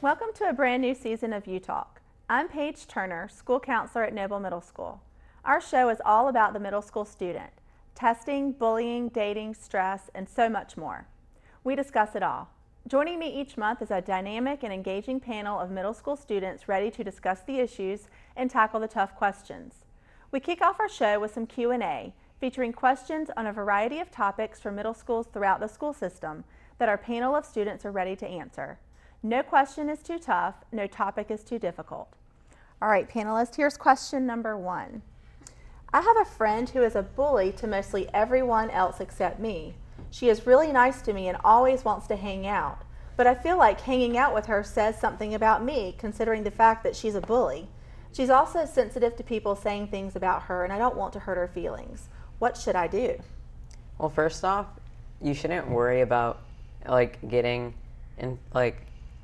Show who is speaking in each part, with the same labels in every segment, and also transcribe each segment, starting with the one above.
Speaker 1: Welcome to a brand new season of Utalk. I'm Paige Turner, school counselor at Noble Middle School. Our show is all about the middle school student, testing, bullying, dating, stress, and so much more. We discuss it all. Joining me each month is a dynamic and engaging panel of middle school students ready to discuss the issues and tackle the tough questions. We kick off our show with some Q&A, featuring questions on a variety of topics from middle schools throughout the school system that our panel of students are ready to answer. No question is too tough, no topic is too difficult. All right, panelists, here's question number 1. I have a friend who is a bully to mostly everyone else except me. She is really nice to me and always wants to hang out, but I feel like hanging out with her says something about me, considering the fact that she's a bully. She's also sensitive to people saying things about her, and I don't want to hurt her feelings. What should I do?
Speaker 2: Well, first off, you shouldn't worry about getting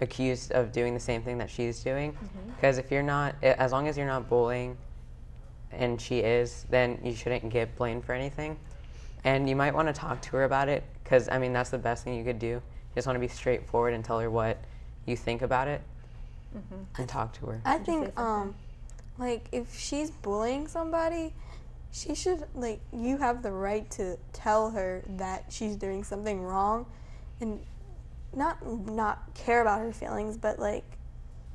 Speaker 2: accused of doing the same thing that she's doing, because if you're not, as long as you're not bullying and she is, then you shouldn't get blamed for anything. And you might want to talk to her about it, because I mean that's the best thing you could do. You just want to be straightforward and tell her what you think about it, and talk to her.
Speaker 3: I think if she's bullying somebody, she should, you have the right to tell her that she's doing something wrong, and not care about her feelings, but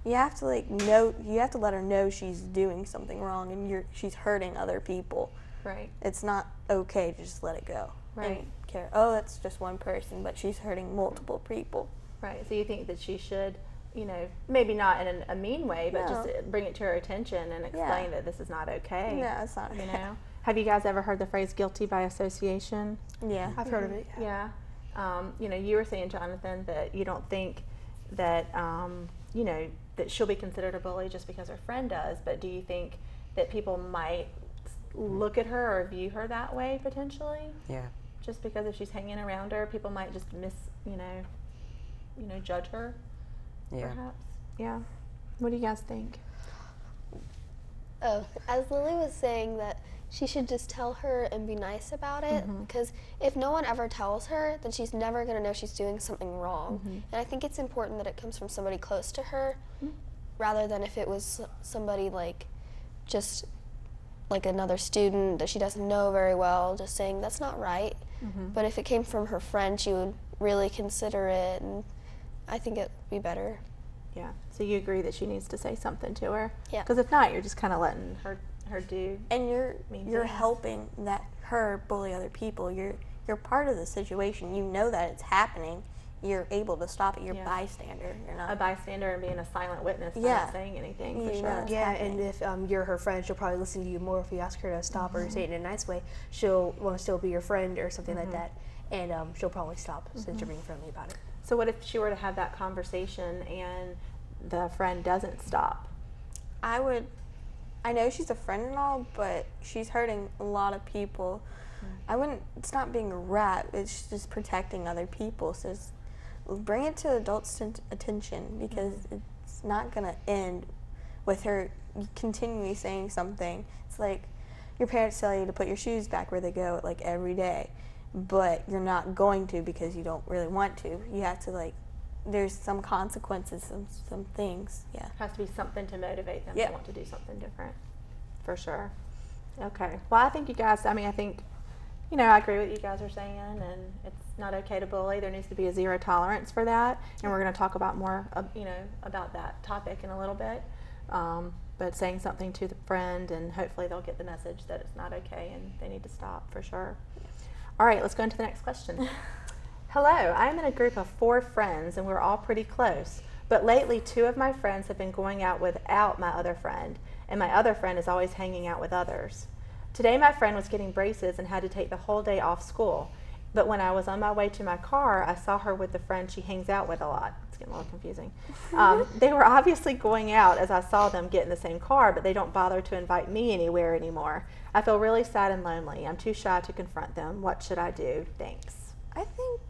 Speaker 3: you have to you have to let her know she's doing something wrong and she's hurting other people.
Speaker 1: Right.
Speaker 3: It's not okay to just let it go.
Speaker 1: Right.
Speaker 3: And care, oh, that's just one person, but she's hurting multiple people.
Speaker 1: Right. So you think that she should, maybe not in a mean way, but
Speaker 3: No.
Speaker 1: just bring it to her attention and explain that this is not okay.
Speaker 3: Yeah, it's not okay.
Speaker 1: Have you guys ever heard the phrase guilty by association?
Speaker 3: Yeah.
Speaker 4: I've heard of it.
Speaker 1: Yeah. You were saying, Jonathan, that you don't think that, that she'll be considered a bully just because her friend does, but do you think that people might look at her or view her that way potentially?
Speaker 2: Yeah.
Speaker 1: Just because if she's hanging around her, people might just judge her,
Speaker 2: Yeah.
Speaker 1: perhaps? Yeah. What do you guys think?
Speaker 4: Oh, as Lily was saying, that she should just tell her and be nice about it, because if no one ever tells her, then she's never going to know she's doing something wrong. And I think it's important that it comes from somebody close to her, rather than if it was somebody just another student that she doesn't know very well, just saying that's not right. But if it came from her friend, she would really consider it, and I think it would be better.
Speaker 1: Yeah. So you agree that she needs to say something to her?
Speaker 4: Yeah.
Speaker 1: Because if not, you're just kind of letting her do.
Speaker 3: And you're
Speaker 1: things.
Speaker 3: helping her bully other people. You're part of the situation. You know that it's happening. You're able to stop it. You're a bystander. You're not
Speaker 1: a bystander and being a silent witness,
Speaker 3: Yeah.
Speaker 1: not saying anything, for
Speaker 3: You
Speaker 1: sure.
Speaker 3: know.
Speaker 4: Yeah, and if you're her friend, she'll probably listen to you more if you ask her to stop or say it in a nice way. She'll want to still be your friend or something like that, and she'll probably stop since you're being friendly about it.
Speaker 1: So what if she were to have that conversation and the friend doesn't stop?
Speaker 3: I know she's a friend and all, but she's hurting a lot of people. It's not being a rat, it's just protecting other people. So bring it to adults' attention, because it's not going to end with her continually saying something. It's like your parents tell you to put your shoes back where they go every day, but you're not going to because you don't really want to. You have to there's some consequences, some things. Yeah.
Speaker 1: It has to be something to motivate them
Speaker 3: Yeah.
Speaker 1: to want to do something different, for sure. Okay. Well, I think you guys, I think, I agree with what you guys are saying, and it's not okay to bully. There needs to be a zero tolerance for that, and we're going to talk about more, about that topic in a little bit. But saying something to the friend, and hopefully they'll get the message that it's not okay and they need to stop, for sure. All right, let's go into the next question. Hello, I am in a group of 4 friends, and we're all pretty close. But lately, 2 of my friends have been going out without my other friend, and my other friend is always hanging out with others. Today, my friend was getting braces and had to take the whole day off school. But when I was on my way to my car, I saw her with the friend she hangs out with a lot. It's getting a little confusing. They were obviously going out as I saw them get in the same car, but they don't bother to invite me anywhere anymore. I feel really sad and lonely. I'm too shy to confront them. What should I do? Thanks.
Speaker 3: I think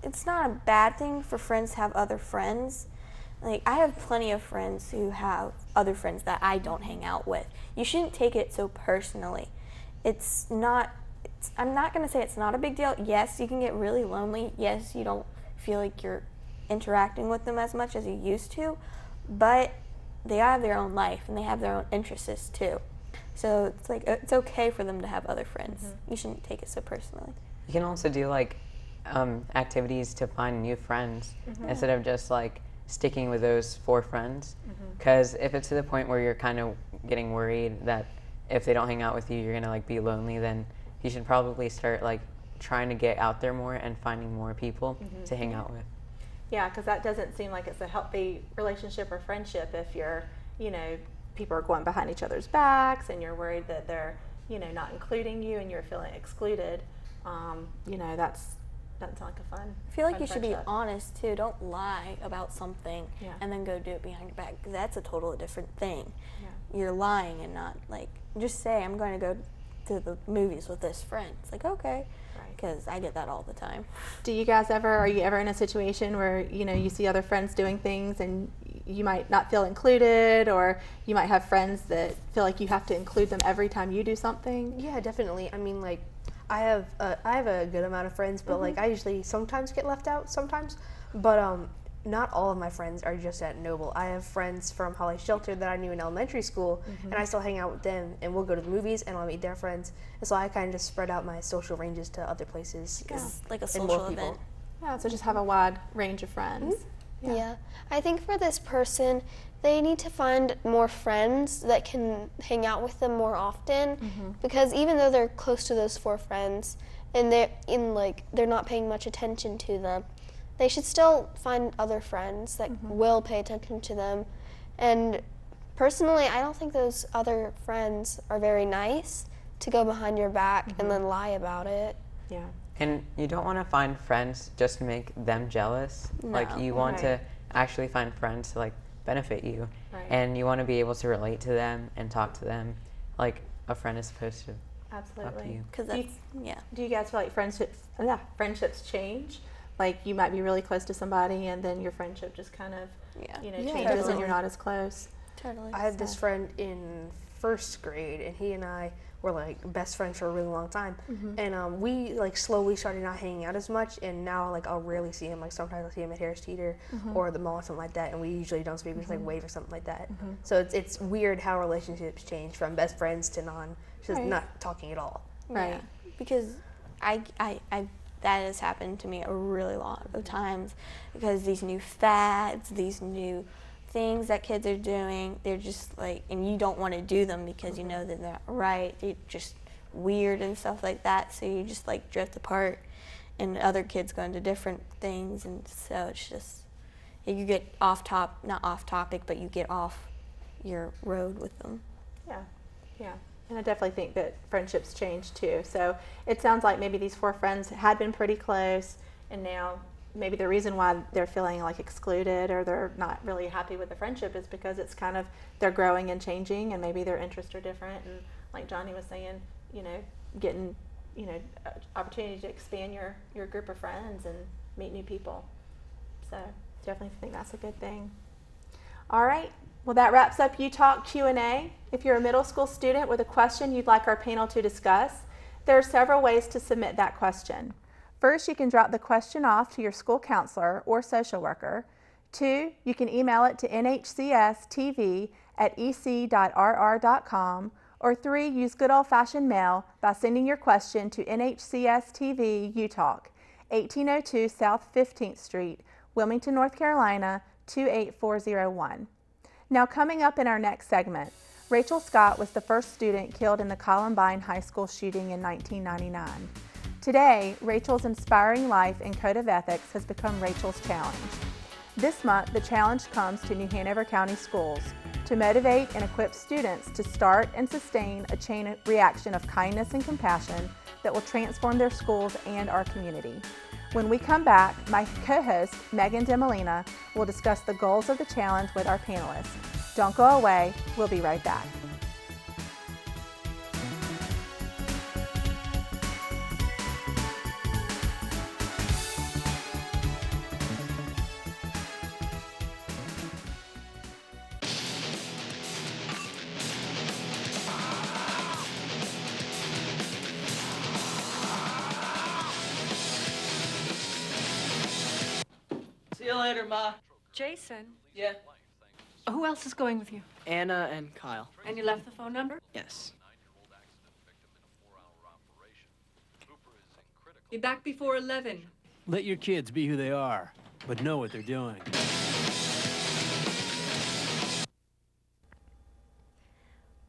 Speaker 3: it's not a bad thing for friends to have other friends. I have plenty of friends who have other friends that I don't hang out with. You shouldn't take it so personally. I'm not going to say it's not a big deal. Yes, you can get really lonely. Yes, you don't feel like you're interacting with them as much as you used to, but they have their own life and they have their own interests too. So it's like it's okay for them to have other friends. You shouldn't take it so personally.
Speaker 2: You can also do like activities to find new friends instead of just like sticking with those 4 friends. Because if it's to the point where you're kind of getting worried that if they don't hang out with you, you're gonna like be lonely, then you should probably start like trying to get out there more and finding more people to hang out with.
Speaker 1: Yeah, because that doesn't seem like it's a healthy relationship or friendship if you're, people are going behind each other's backs and you're worried that they're, not including you and you're feeling excluded. That's doesn't sound like a fun.
Speaker 3: I feel like
Speaker 1: fun
Speaker 3: you should be
Speaker 1: friendship.
Speaker 3: honest too. Don't lie about something and then go do it behind your back. That's a totally different thing.
Speaker 1: Yeah.
Speaker 3: You're lying and not like just say I'm going to go to the movies with this friend. It's like okay,
Speaker 1: Right.
Speaker 3: because I get that all the time.
Speaker 1: Are you ever in a situation where, you see other friends doing things and you might not feel included, or you might have friends that feel like you have to include them every time you do something?
Speaker 5: Yeah, definitely. I mean, like, I have a good amount of friends, but like I usually sometimes get left out sometimes. But not all of my friends are just at Noble. I have friends from Holly Shelter that I knew in elementary school, and I still hang out with them, and we'll go to the movies, and I'll meet their friends. And so I kind of just spread out my social ranges to other places.
Speaker 3: It's like a
Speaker 5: and more
Speaker 3: social
Speaker 5: people.
Speaker 3: event.
Speaker 1: Yeah, so just have a wide range of friends.
Speaker 4: Yeah. I think for this person, they need to find more friends that can hang out with them more often, because even though they're close to those 4 friends and they're not paying much attention to them, they should still find other friends that will pay attention to them. And personally, I don't think those other friends are very nice to go behind your back and then lie about it.
Speaker 1: Yeah.
Speaker 2: And you don't want to find friends just to make them jealous. Like you want to actually find friends to like benefit you,
Speaker 1: Right.
Speaker 2: and you want to be able to relate to them and talk to them like a friend is supposed to.
Speaker 1: Absolutely.
Speaker 2: you.
Speaker 3: Because
Speaker 1: Do you-
Speaker 3: that's
Speaker 1: Do you guys feel like friendships change? Like you might be really close to somebody and then your friendship just kind of, changes
Speaker 5: totally.
Speaker 1: and you're not as close.
Speaker 3: totally.
Speaker 5: I had this friend in first grade, and he and I were like best friends for a really long time. And we like slowly started not hanging out as much, and now like I'll rarely see him. Like sometimes I'll see him at Harris Teeter or the mall or something like that, and we usually don't speak. We just like wave or something like that. So it's weird how relationships change from best friends to just
Speaker 1: Right.
Speaker 5: not talking at all.
Speaker 1: Right.
Speaker 3: Yeah, because I that has happened to me a really lot of times, because these new fads, these new things that kids are doing, they're just like, and you don't want to do them because you know that they're not right, they're just weird and stuff like that, so you just like drift apart and other kids go into different things, and so it's just, you get not off topic, but you get off your road with them.
Speaker 1: Yeah. And I definitely think that friendships change too. So it sounds like maybe these 4 friends had been pretty close, and now maybe the reason why they're feeling like excluded or they're not really happy with the friendship is because it's kind of, they're growing and changing, and maybe their interests are different. And like Johnny was saying, getting, opportunity to expand your group of friends and meet new people. So definitely think that's a good thing. All right. Well, that wraps up Utalk Q&A. If you're a middle school student with a question you'd like our panel to discuss, there are several ways to submit that question. First, you can drop the question off to your school counselor or social worker. 2, you can email it to nhcstv@ec.rr.com. Or 3, use good old-fashioned mail by sending your question to NHCSTV Utalk, 1802 South 15th Street, Wilmington, North Carolina, 28401. Now, coming up in our next segment, Rachel Scott was the first student killed in the Columbine High School shooting in 1999. Today, Rachel's inspiring life and code of ethics has become Rachel's challenge. This month, the challenge comes to New Hanover County Schools to motivate and equip students to start and sustain a chain reaction of kindness and compassion that will transform their schools and our community. When we come back, my co-host, Megan DeMolina, will discuss the goals of the challenge with our panelists. Don't go away. We'll be right back.
Speaker 6: See you later. letter, Ma.
Speaker 7: Jason,
Speaker 6: Yeah.
Speaker 7: who else is going with you?
Speaker 6: Anna and Kyle.
Speaker 7: And you left the phone number?
Speaker 6: Yes.
Speaker 7: Be back before 11.
Speaker 8: Let your kids be who they are, but know what they're doing.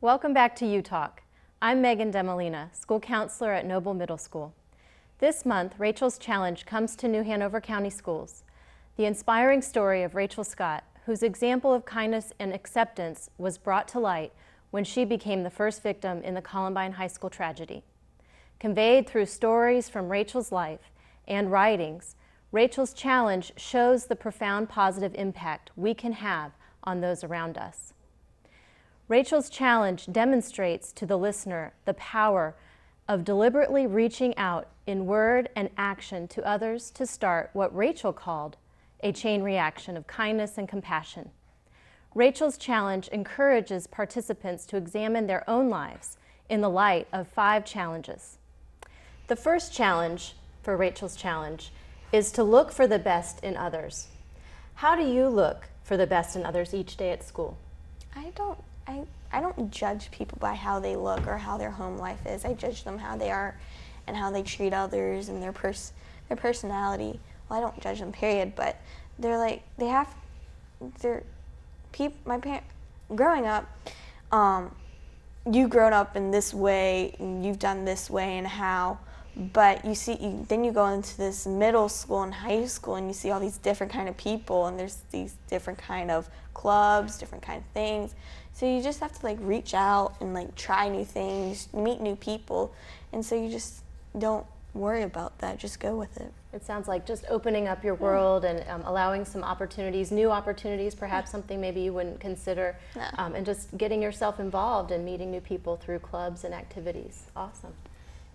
Speaker 9: Welcome back to Utalk. I'm Megan Demolina, school counselor at Noble Middle School. This month, Rachel's Challenge comes to New Hanover County Schools. The inspiring story of Rachel Scott, whose example of kindness and acceptance was brought to light when she became the first victim in the Columbine High School tragedy. Conveyed through stories from Rachel's life and writings, Rachel's Challenge shows the profound positive impact we can have on those around us. Rachel's Challenge demonstrates to the listener the power of deliberately reaching out in word and action to others to start what Rachel called a chain reaction of kindness and compassion. Rachel's Challenge encourages participants to examine their own lives in the light of 5 challenges. The first challenge for Rachel's Challenge is to look for the best in others. How do you look for the best in others each day at school?
Speaker 3: I don't judge people by how they look or how their home life is. I judge them how they are and how they treat others and their personality. Well, I don't judge them, period, but they're growing up, you've grown up in this way and you've done this way and how, but then you go into this middle school and high school and you see all these different kind of people and there's these different kind of clubs, different kind of things. So you just have to reach out and try new things, meet new people, and so you just don't worry about that, just go with it.
Speaker 9: It sounds like just opening up your world and allowing some opportunities, new opportunities, perhaps something maybe you wouldn't consider, and just getting yourself involved and meeting new people through clubs and activities. Awesome.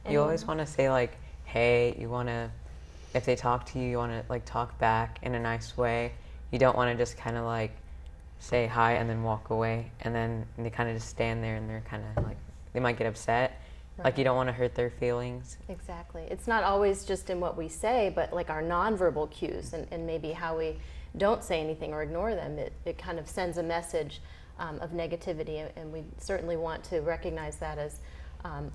Speaker 2: You always want to say hey, if they talk to you, you want to talk back in a nice way. You don't want to just kind of say hi and then walk away, and then they kind of just stand there and they're kind of they might get upset. Right. You don't want to hurt their feelings.
Speaker 9: Exactly. It's not always just in what we say, but our nonverbal cues and maybe how we don't say anything or ignore them. It kind of sends a message of negativity, and we certainly want to recognize that as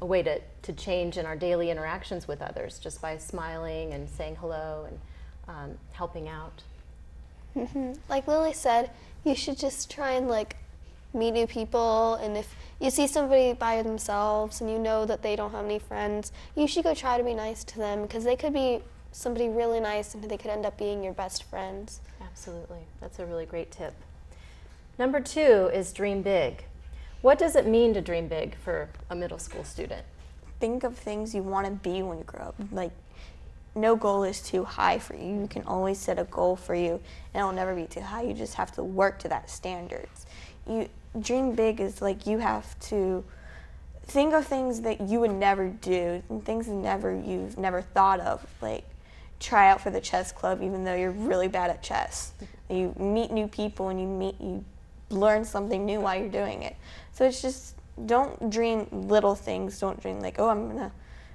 Speaker 9: a way to change in our daily interactions with others, just by smiling and saying hello and helping out.
Speaker 4: Mm-hmm. Like Lily said, you should just try and meet new people, and if you see somebody by themselves and you know that they don't have any friends, you should go try to be nice to them, because they could be somebody really nice and they could end up being your best friends.
Speaker 9: Absolutely. That's a really great tip. Number 2 is dream big. What does it mean to dream big for a middle school student?
Speaker 3: Think of things you want to be when you grow up. No goal is too high for you. You can always set a goal for you, and it'll never be too high. You just have to work to that standards. Dream big is you have to think of things that you would never do and things you've never thought of. Try out for the chess club even though you're really bad at chess. You meet new people and you learn something new while you're doing it. So it's just, don't dream little things. Don't dream oh, I'm gonna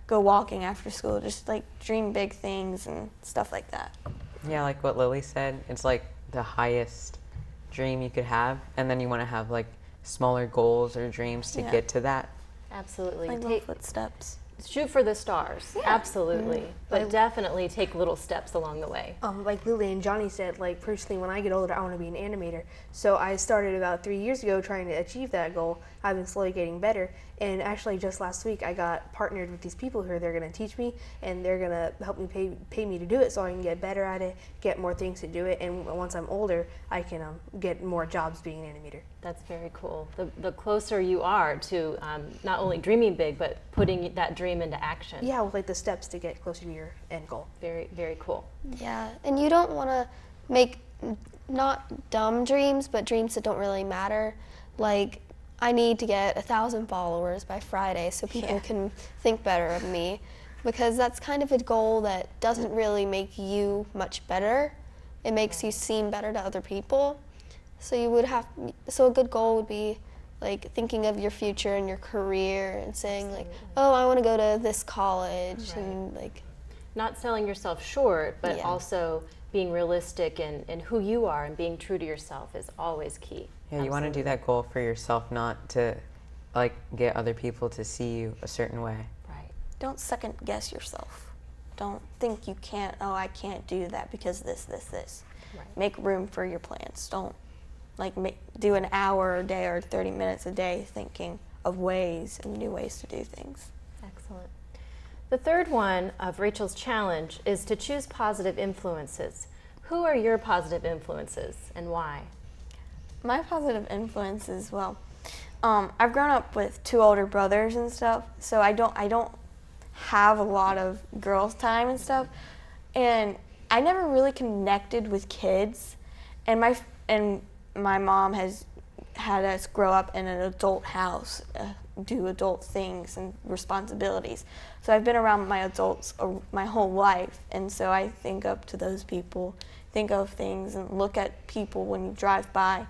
Speaker 3: go walking after school. Just dream big things and stuff like that.
Speaker 2: Yeah, like what Lily said, it's the highest dream you could have, and then you want to have smaller goals or dreams to get to that.
Speaker 9: Absolutely.
Speaker 3: Little footsteps.
Speaker 9: Shoot for the stars. Yeah. Absolutely. Mm-hmm. But definitely take little steps along the way.
Speaker 5: Like Lily and Johnny said, personally, when I get older, I want to be an animator. So I started about 3 years ago trying to achieve that goal. I've been slowly getting better. And actually, just last week, I got partnered with these people who they're going to teach me, and they're going to help me pay me to do it so I can get better at it, get more things to do it, and once I'm older, I can get more jobs being an animator.
Speaker 9: That's very cool. The closer you are to not only dreaming big, but putting that dream into action.
Speaker 5: Yeah, with the steps to get closer to your end goal.
Speaker 9: Very, very cool.
Speaker 4: Yeah, and you don't want to make not dumb dreams, but dreams that don't really matter. I need to get 1,000 followers by Friday so people can think better of me, because that's kind of a goal that doesn't really make you much better. It makes you seem better to other people. So a good goal would be thinking of your future and your career and saying oh, I want to go to this college, and
Speaker 9: not selling yourself short, but also being realistic in who you are and being true to yourself is always key.
Speaker 2: Yeah, you want to do that goal for yourself, not to like get other people to see you a certain way.
Speaker 9: Right.
Speaker 3: Don't second guess yourself. Don't think you can't, oh, I can't do that because this.
Speaker 9: Right.
Speaker 3: Make room for your plans. Don't do an hour a day or 30 minutes a day thinking of ways and new ways to do things.
Speaker 9: Excellent. The third one of Rachel's challenge is to choose positive influences. Who are your positive influences and why?
Speaker 3: My positive influences, well, I've grown up with 2 older brothers and stuff, so I don't have a lot of girls' time and stuff, and I never really connected with kids, and my mom has had us grow up in an adult house, do adult things and responsibilities. So I've been around my adults my whole life, and so I think up to those people, think of things, and look at people when you drive by.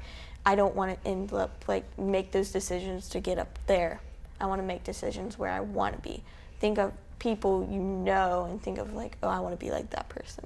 Speaker 3: I don't want to end up make those decisions to get up there. I want to make decisions where I want to be. Think of people you know and think of oh, I want to be like that person.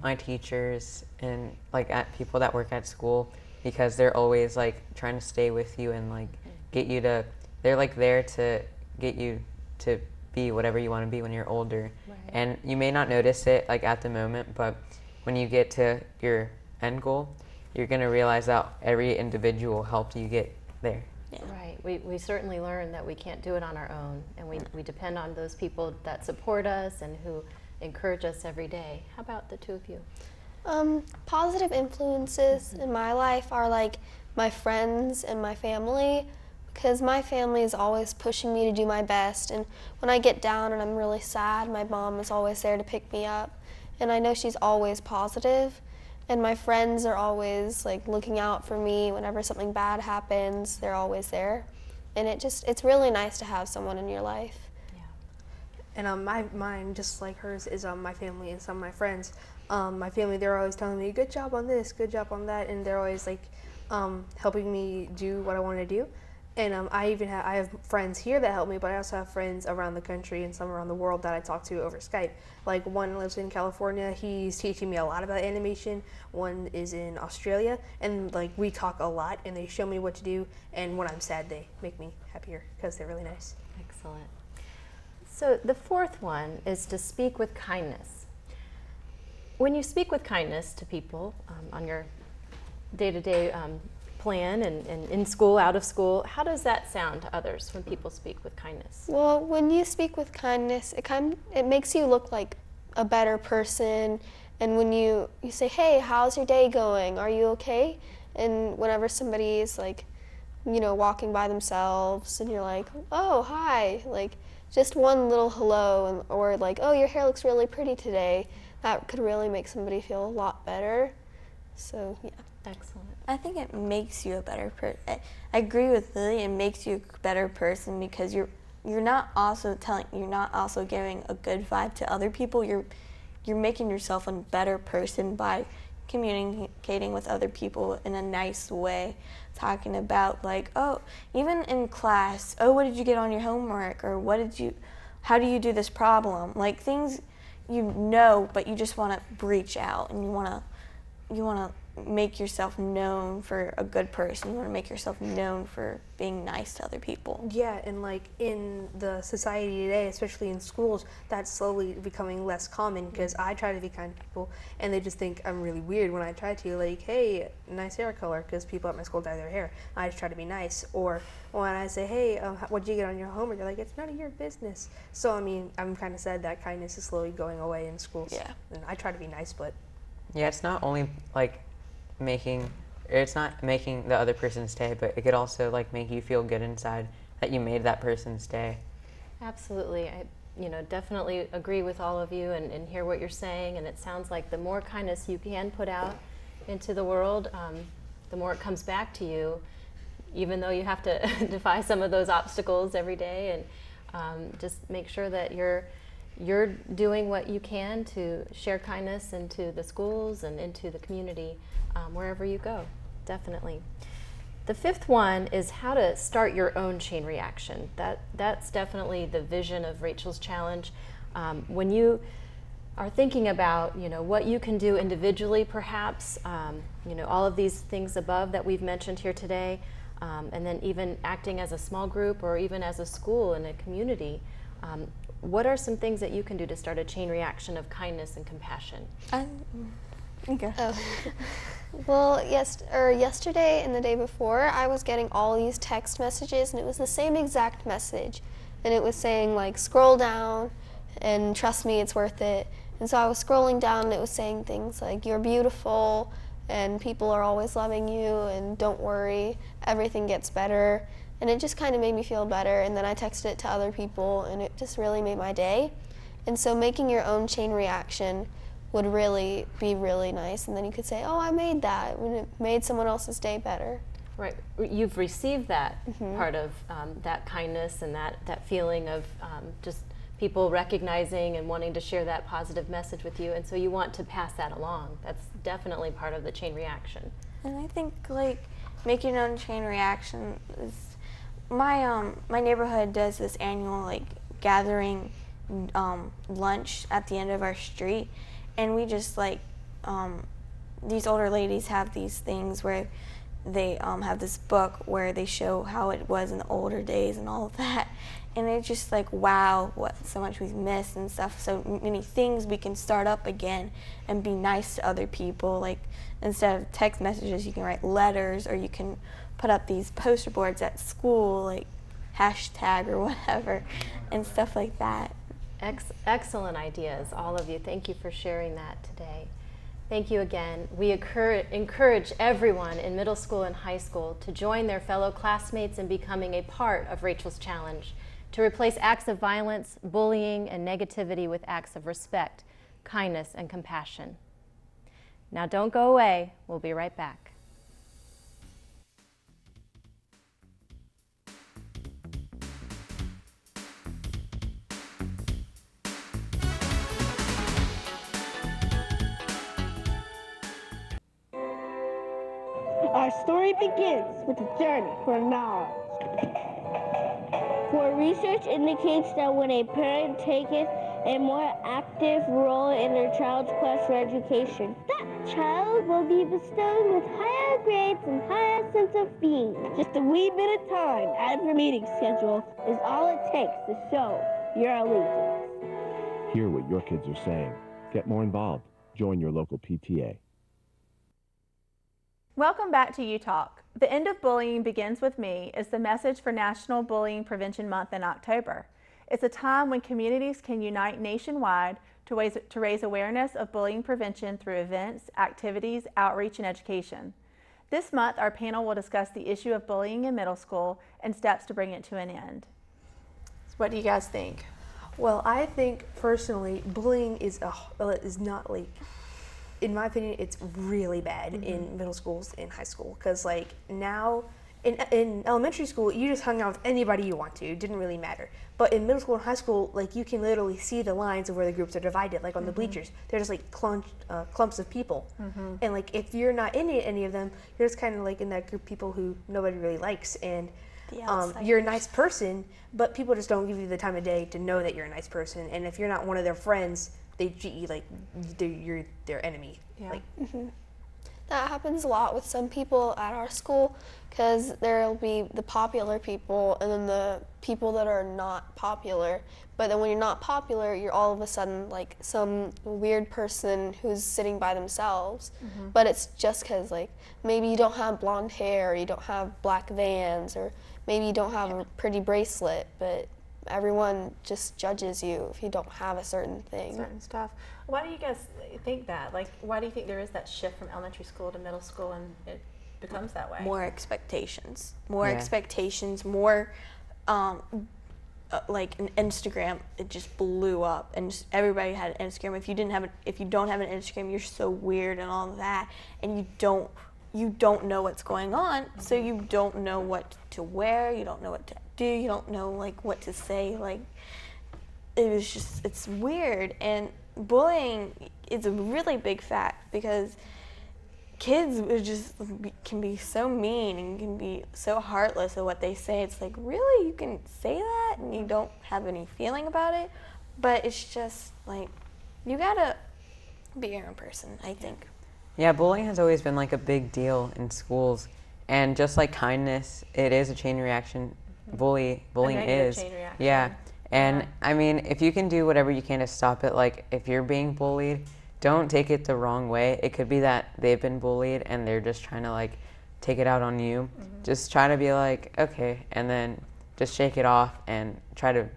Speaker 2: My teachers and at people that work at school, because they're always trying to stay with you and get you to, they're there to get you to be whatever you want to be when you're older.
Speaker 9: Right.
Speaker 2: And you may not notice it at the moment, but when you get to your end goal, you're going to realize that every individual helped you get there.
Speaker 3: Yeah.
Speaker 9: Right. We certainly learn that we can't do it on our own, and we depend on those people that support us and who encourage us every day. How about the 2 of you?
Speaker 4: Positive influences in my life are my friends and my family, because my family is always pushing me to do my best, and when I get down and I'm really sad, my mom is always there to pick me up, and I know she's always positive, and my friends are always looking out for me whenever something bad happens. They're always there, and it's really nice to have someone in your life.
Speaker 5: And mine, just like hers, is my family and some of my friends. My family, they're always telling me, good job on this, good job on that, and they're always helping me do what I want to do. And I have friends here that help me, but I also have friends around the country and some around the world that I talk to over Skype. One lives in California, he's teaching me a lot about animation. One is in Australia, and we talk a lot, and they show me what to do, and when I'm sad, they make me happier because they're really nice.
Speaker 9: Excellent. So the 4th one is to speak with kindness. When you speak with kindness to people on your day-to-day plan and in school, out of school, how does that sound to others when people speak with kindness?
Speaker 4: Well, when you speak with kindness, it makes you look like a better person, and when you say, hey, how's your day going? Are you okay? And whenever somebody is walking by themselves and you're like, oh, hi, just one little hello, or oh, your hair looks really pretty today, that could really make somebody feel a lot better. So, yeah.
Speaker 9: Excellent.
Speaker 3: I think it makes you a better person. I agree with Lily. It makes you a better person because you're not also giving a good vibe to other people. You're making yourself a better person by communicating with other people in a nice way, talking about oh, even in class, oh, what did you get on your homework, or how do you do this problem? Things but you just want to reach out, and you want to make yourself known for a good person. You want to make yourself known for being nice to other people.
Speaker 5: Yeah, and in the society today, especially in schools, that's slowly becoming less common because I try to be kind to people and they just think I'm really weird when I try to, hey, nice hair color, because people at my school dye their hair. I just try to be nice. Or when I say, hey, what'd you get on your homework? They're like, it's none of your business. So, I'm kind of sad that kindness is slowly going away in schools.
Speaker 3: Yeah.
Speaker 5: And I try to be nice, but...
Speaker 2: Yeah, it's not only it's not making the other person's day, but it could also make you feel good inside that you made that person's day.
Speaker 9: Absolutely. I definitely agree with all of you and hear what you're saying, and it sounds like the more kindness you can put out into the world, the more it comes back to you, even though you have to defy some of those obstacles every day, and just make sure that you're doing what you can to share kindness into the schools and into the community wherever you go. Definitely. The 5th one is how to start your own chain reaction. That's definitely the vision of Rachel's challenge. When you are thinking about, what you can do individually, perhaps, all of these things above that we've mentioned here today, and then even acting as a small group or even as a school and a community, what are some things that you can do to start a chain reaction of kindness and compassion?
Speaker 3: Okay.
Speaker 4: Oh. Well, yesterday and the day before, I was getting all these text messages, and it was the same exact message. And it was saying, like, scroll down, and trust me, it's worth it. And so I was scrolling down, and it was saying things like, you're beautiful, and people are always loving you, and don't worry, everything gets better. And it just kind of made me feel better, and then I texted it to other people, and it just really made my day. And so making your own chain reaction would really be really nice, and then you could say, oh, I made that, and it made someone else's day better.
Speaker 9: Right, you've received that part of that kindness and that feeling of just people recognizing and wanting to share that positive message with you, and so you want to pass that along. That's definitely part of the chain reaction.
Speaker 3: And I think, like, making your own chain reaction is, my neighborhood does this annual, like, gathering lunch at the end of our street, and we just, like, these older ladies have these things where they have this book where they show how it was in the older days and all of that, and it's just like, wow, what so much we've missed and stuff, so many things we can start up again and be nice to other people. Like, instead of text messages, you can write letters, or you can put up these poster boards at school, like hashtag or whatever, and stuff like that.
Speaker 9: Excellent ideas, all of you. Thank you for sharing that today. Thank you again. We encourage everyone in middle school and high school to join their fellow classmates in becoming a part of Rachel's Challenge, to replace acts of violence, bullying, and negativity with acts of respect, kindness, and compassion. Now don't go away. We'll be right back.
Speaker 6: Our story begins with a journey for knowledge. For research indicates that when a parent takes a more active role in their child's quest for education, that child will be bestowed with higher grades and higher sense of being. Just a wee bit of time out of your meeting schedule is all it takes to show your allegiance.
Speaker 10: Hear what your kids are saying. Get more involved. Join your local PTA.
Speaker 1: Welcome back to Utalk. The end of bullying begins with me is the message for National Bullying Prevention Month in October. It's a time when communities can unite nationwide to raise awareness of bullying prevention through events, activities, outreach, and education. This month, our panel will discuss the issue of bullying in middle school and steps to bring it to an end. So what do you guys think?
Speaker 5: Well, I think personally, bullying is not, like, in my opinion, it's really bad in middle schools and high school, because, like, now in elementary school you just hung out with anybody you want to. It didn't really matter. But in middle school and high school, like, you can literally see the lines of where the groups are divided, like on the bleachers. They're just like clumps of people, and, like, if you're not in any of them, you're just kind of like in that group of people who nobody really likes, and you're a nice person, but people just don't give you the time of day to know that you're a nice person. And if you're not one of their friends, they treat you like you're their enemy.
Speaker 1: Yeah.
Speaker 5: Like,
Speaker 4: That happens a lot with some people at our school, because there'll be the popular people and then the people that are not popular. But then when you're not popular, you're all of a sudden like some weird person who's sitting by themselves. But it's just because, like, maybe you don't have blonde hair, or you don't have black Vans, or maybe you don't have a pretty bracelet, but everyone just judges you if you don't have a certain thing.
Speaker 1: Certain stuff. Why do you guys think that? Like, why do you think there is that shift from elementary school to middle school and it becomes that way?
Speaker 3: More expectations. Like, an Instagram, it just blew up, and just everybody had an Instagram. If you don't have an Instagram, you're so weird and all of that, and you don't know what's going on, so you don't know what to wear, you don't know what to do, you don't know, like, what to say. Like, it's weird. And bullying is a really big fact, because kids can be so mean and can be so heartless at what they say. It's like, really, you can say that and you don't have any feeling about it? But it's just like, You gotta be your own person, I think.
Speaker 2: Yeah, bullying has always been like a big deal in schools, and just like kindness, it is a chain reaction. Bullying
Speaker 1: negative
Speaker 2: is.
Speaker 1: chain reaction.
Speaker 2: Yeah, and
Speaker 1: Yeah.
Speaker 2: I mean, if you can do whatever you can to stop it, like if you're being bullied, don't take it the wrong way. It could be that they've been bullied and they're just trying to like take it out on you. Just try to be like, okay, and then just shake it off and try to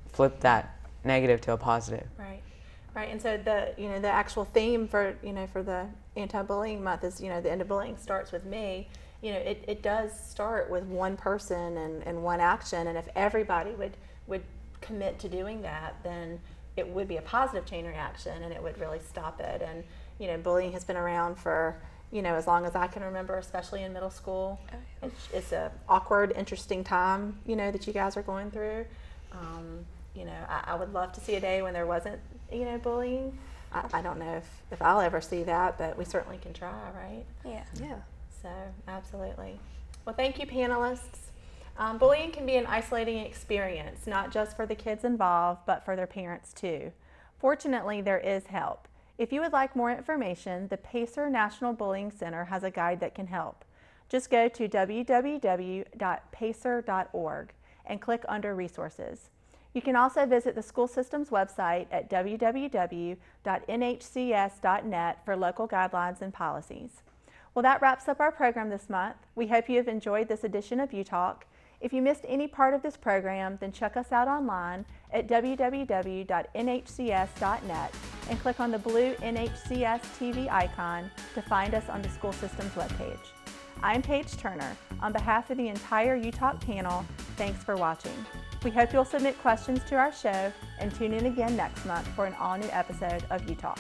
Speaker 2: flip that negative to a positive.
Speaker 1: Right, right. And so the actual theme for for the anti-bullying month is the end of bullying starts with me. It does start with one person and one action, and if everybody would commit to doing that, then it would be a positive chain reaction, and it would really stop it. And bullying has been around for as long as I can remember, especially in middle school. It's a awkward, interesting time that you guys are going through. I would love to see a day when there wasn't bullying. I don't know if I'll ever see that, but we certainly can try, right?
Speaker 3: Yeah.
Speaker 5: Yeah.
Speaker 1: So, absolutely. Well, thank you, panelists. Bullying can be an isolating experience, not just for the kids involved, but for their parents too. Fortunately, there is help. If you would like more information, the Pacer National Bullying Center has a guide that can help. Just go to www.pacer.org and click under Resources. You can also visit the school system's website at www.nhcs.net for local guidelines and policies. Well, that wraps up our program this month. We hope you have enjoyed this edition of Utalk. If you missed any part of this program, then check us out online at www.nhcs.net and click on the blue NHCS TV icon to find us on the school system's webpage. I'm Paige Turner. On behalf of the entire Utalk panel, thanks for watching. We hope you'll submit questions to our show and tune in again next month for an all-new episode of Utalk.